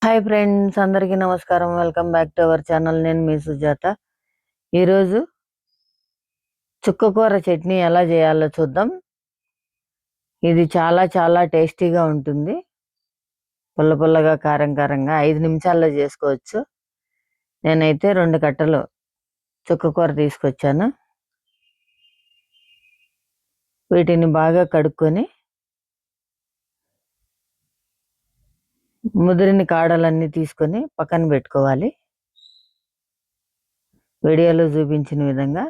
Hi friends, అందరికీ నమస్కారం. Welcome back to our channel. నేను మీ సుజాత. ఈరోజు చుక్కకూర చట్నీ ఎలా చేయాలో చూద్దాం. ఇది చాలా చాలా టేస్టీగా ఉంటుంది. పుల్ల పుల్లగా, కారం కారంగా 5 నిమిషాల్లో చేసుకోవచ్చు. నేనైతే 2 కట్టలు చుక్కకూర తీసుకొచ్చాను. వీటిని బాగా కడుక్కొని ముదిరిన కాడలన్నీ తీసుకొని పక్కన పెట్టుకోవాలి. వీడియోలో చూపించిన విధంగా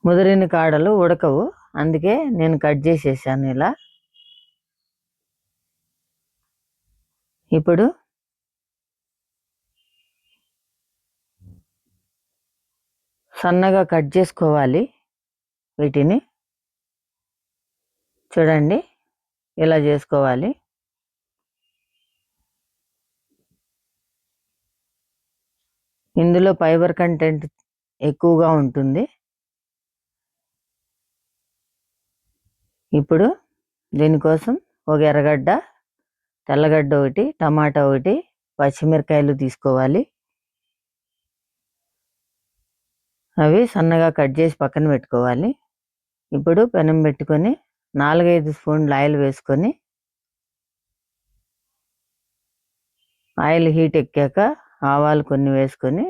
ముదిరిన కాడలు ఉడకవు, అందుకే నేను కట్ చేసేసాను ఇలా. ఇప్పుడు సన్నగా కట్ చేసుకోవాలి. వీటిని చూడండి, ఇలా చేసుకోవాలి. ఇందులో ఫైబర్ కంటెంట్ ఎక్కువగా ఉంటుంది. ఇప్పుడు దీనికోసం ఒక ఎర్రగడ్డ, తెల్లగడ్డ ఒకటి, టమాటా ఒకటి, పచ్చిమిరకాయలు తీసుకోవాలి. అవి సన్నగా కట్ చేసి పక్కన పెట్టుకోవాలి. ఇప్పుడు పెనం పెట్టుకొని 4-5 స్పూన్లు ఆయిల్ వేసుకొని, ఆయిల్ హీట్ ఎక్కాక ఆవాలు కొన్ని వేసుకొని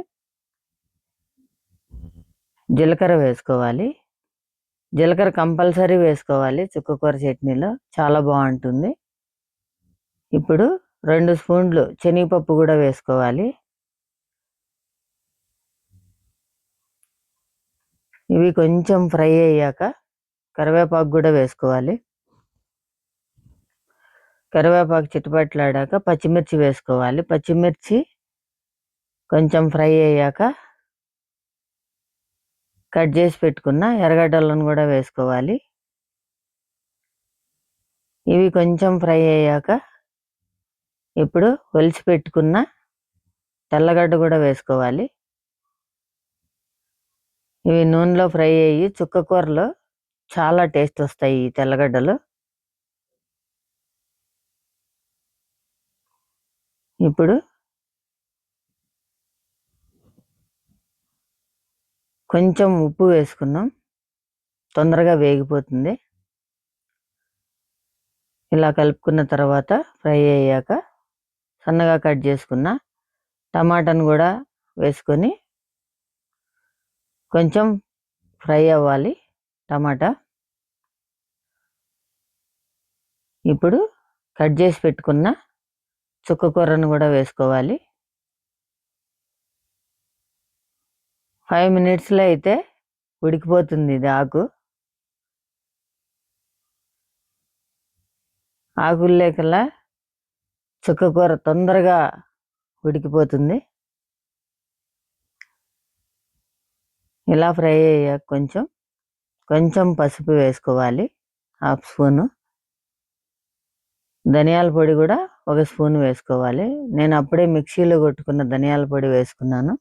జీలకర్ర వేసుకోవాలి. జీలకర్ర కంపల్సరీ వేసుకోవాలి, చుక్కకూర చట్నీలో చాలా బాగుంటుంది. ఇప్పుడు 2 స్పూన్లు శనగపప్పు కూడా వేసుకోవాలి. ఇవి కొంచెం ఫ్రై అయ్యాక కరివేపాకు కూడా వేసుకోవాలి. కరివేపాకు చిటపట్లాడాక పచ్చిమిర్చి వేసుకోవాలి. పచ్చిమిర్చి కొంచెం ఫ్రై అయ్యాక కట్ చేసి పెట్టుకున్న ఎర్రగడ్డలను కూడా వేసుకోవాలి. ఇవి కొంచెం ఫ్రై అయ్యాక ఇప్పుడు ఒలిచి పెట్టుకున్న తెల్లగడ్డ కూడా వేసుకోవాలి. ఇవి నూనెలో ఫ్రై అయ్యి చుక్కకూరలో చాలా టేస్ట్ వస్తాయి ఈ తెల్లగడ్డలు. ఇప్పుడు కొంచెం ఉప్పు వేసుకున్నాం, తొందరగా వేగిపోతుంది. ఇలా కలుపుకున్న తర్వాత ఫ్రై అయ్యాక సన్నగా కట్ చేసుకున్న టమాటాను కూడా వేసుకొని కొంచెం ఫ్రై అవ్వాలి టమాటా. ఇప్పుడు కట్ చేసి పెట్టుకున్న చుక్కకూరను కూడా వేసుకోవాలి. 5 మినిట్స్లో అయితే ఉడికిపోతుంది. ఇది ఆకులు లేకల్లా చుక్కకూర తొందరగా ఉడికిపోతుంది. ఇలా ఫ్రై అయ్యాక కొంచెం పసుపు వేసుకోవాలి, 1/2 స్పూను. ధనియాల పొడి కూడా 1 స్పూన్ వేసుకోవాలి. నేను అప్పుడే మిక్సీలో కొట్టుకున్న ధనియాల పొడి వేసుకున్నాను,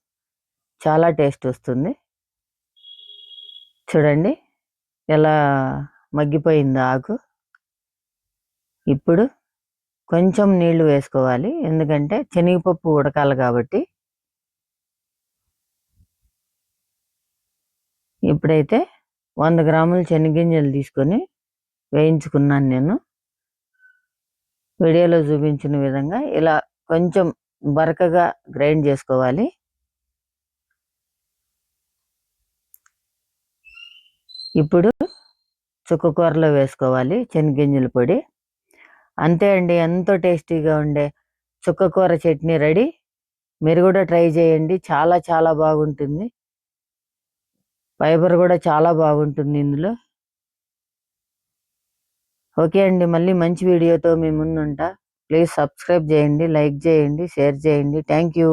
చాలా టేస్ట్ వస్తుంది. చూడండి ఎలా మగ్గిపోయిందో ఆకు. ఇప్పుడు కొంచెం నీళ్లు వేసుకోవాలి, ఎందుకంటే శనగపప్పు ఉడకాలి కాబట్టి. ఇప్పుడైతే 100 గ్రాముల శనగింజలు తీసుకొని వేయించుకున్నాను నేను. వీడియోలో చూపించిన విధంగా ఇలా కొంచెం బరకగా గ్రైండ్ చేసుకోవాలి. ఇప్పుడు చుక్కకూరలో వేసుకోవాలి శనగింజల పొడి. అంతే అండి, ఎంతో టేస్టీగా ఉండే చుక్కకూర చట్నీ రెడీ. మీరు కూడా ట్రై చేయండి, చాలా చాలా బాగుంటుంది. ఫైబర్ కూడా చాలా బాగుంటుంది ఇందులో. ఓకే అండి, మళ్ళీ మంచి వీడియోతో మీ ముందుంటా. ప్లీజ్ సబ్స్క్రైబ్ చేయండి, లైక్ చేయండి, షేర్ చేయండి. Thank you.